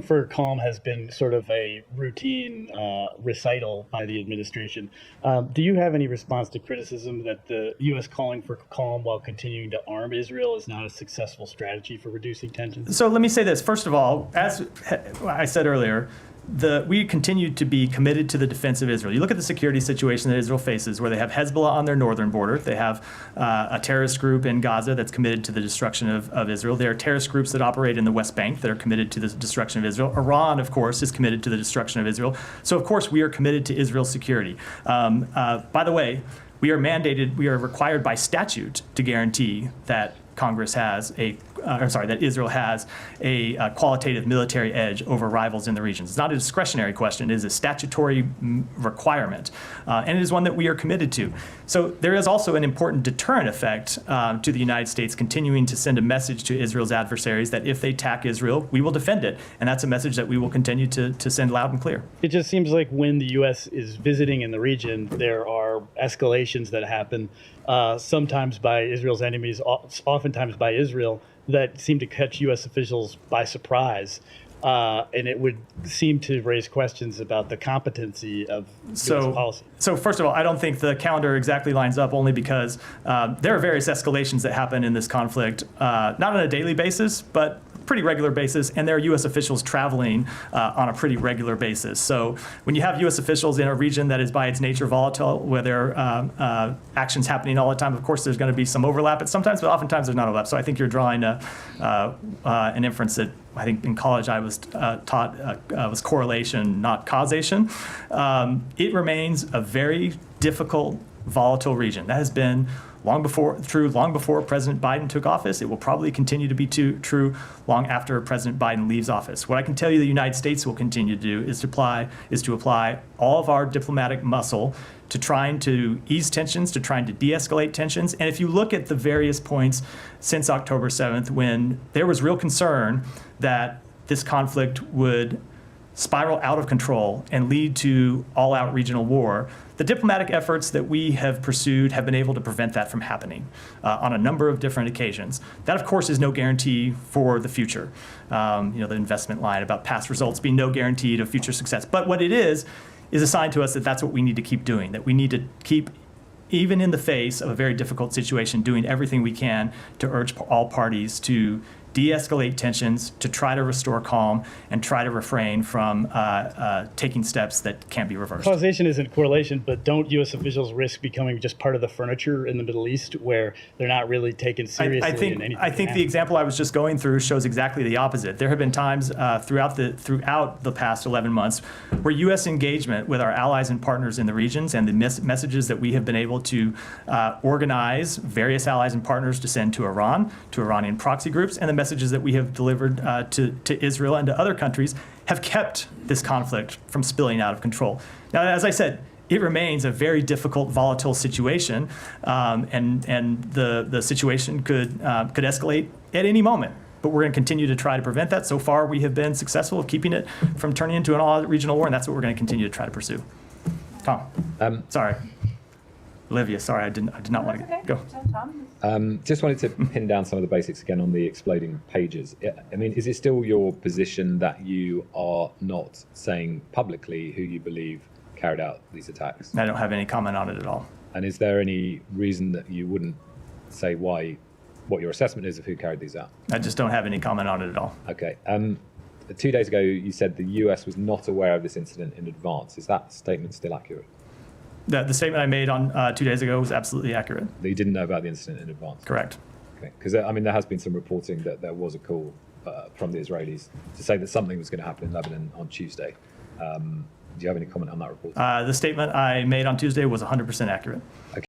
For calm has been sort of a routine recital by the administration. Do you have any response to criticism that the U.S. calling for calm while continuing to arm Israel is not a successful strategy for reducing tensions? So let me say this. First of all, as I said earlier, we continue to be committed to the defense of Israel. You look at the security situation that Israel faces, where they have Hezbollah on their northern border. They have a terrorist group in Gaza that's committed to the destruction of Israel. There are terrorist groups that operate in the West Bank that are committed to the destruction of Israel. Iran, of course, is committed to the destruction of Israel. So, of course, we are committed to Israel's security. By the way, we are required by statute to guarantee that Congress has that Israel has a qualitative military edge over rivals in the region. It's not a discretionary question. It is a statutory requirement, and it is one that we are committed to. So there is also an important deterrent effect to the United States continuing to send a message to Israel's adversaries that if they attack Israel, we will defend it. And that's a message that we will continue to send loud and clear. It just seems like when the U.S. is visiting in the region, there are escalations that happen, sometimes by Israel's enemies, oftentimes by Israel, that seem to catch U.S. officials by surprise. And it would seem to raise questions about the competency of U.S. policy. So first of all, I don't think the calendar exactly lines up, only because there are various escalations that happen in this conflict, not on a daily basis, but pretty regular basis, and there are U.S. officials traveling on a pretty regular basis. So when you have U.S. officials in a region that is by its nature volatile, where there are actions happening all the time, of course there's going to be some overlap, but oftentimes there's not overlap. So I think you're drawing an inference that I think in college I was taught was correlation, not causation. It remains a very difficult, volatile region. That has been long before President Biden took office. It will probably continue to be true long after President Biden leaves office. What I can tell you the United States will continue to do is to apply all of our diplomatic muscle to trying to ease tensions, to trying to de-escalate tensions. And if you look at the various points since October 7th, when there was real concern that this conflict would spiral out of control and lead to all-out regional war, the diplomatic efforts that we have pursued have been able to prevent that from happening on a number of different occasions. That, of course, is no guarantee for the future. The investment line about past results being no guarantee to future success. But what it is a sign to us that that's what we need to keep doing, that we need to keep, even in the face of a very difficult situation, doing everything we can to urge all parties to de-escalate tensions, to try to restore calm, and try to refrain from taking steps that can't be reversed. Causation isn't correlation, but don't U.S. officials risk becoming just part of the furniture in the Middle East, where they're not really taken seriously? I think the example I was just going through shows exactly the opposite. There have been times throughout the past 11 months where U.S. engagement with our allies and partners in the regions and the messages that we have been able to organize various allies and partners to send to Iran, to Iranian proxy groups, and the messages that we have delivered to Israel and to other countries have kept this conflict from spilling out of control. Now, as I said, it remains a very difficult, volatile situation, and the situation could escalate at any moment. But we're going to continue to try to prevent that. So far, we have been successful at keeping it from turning into an all-out regional war, and that's what we're going to continue to try to pursue. Tom, sorry. Olivia, sorry, I did not want to go. Just wanted to pin down some of the basics again on the exploding pages. I mean, is it still your position that you are not saying publicly who you believe carried out these attacks? I don't have any comment on it at all. And is there any reason that you wouldn't say what your assessment is of who carried these out? I just don't have any comment on it at all. Okay. 2 days ago, you said the US was not aware of this incident in advance. Is that statement still accurate? The statement I made on 2 days ago was absolutely accurate. That you didn't know about the incident in advance? Correct. Okay. Because, I mean, there has been some reporting that there was a call from the Israelis to say that something was going to happen in Lebanon on Tuesday. Do you have any comment on that report? The statement I made on Tuesday was 100% accurate. Okay.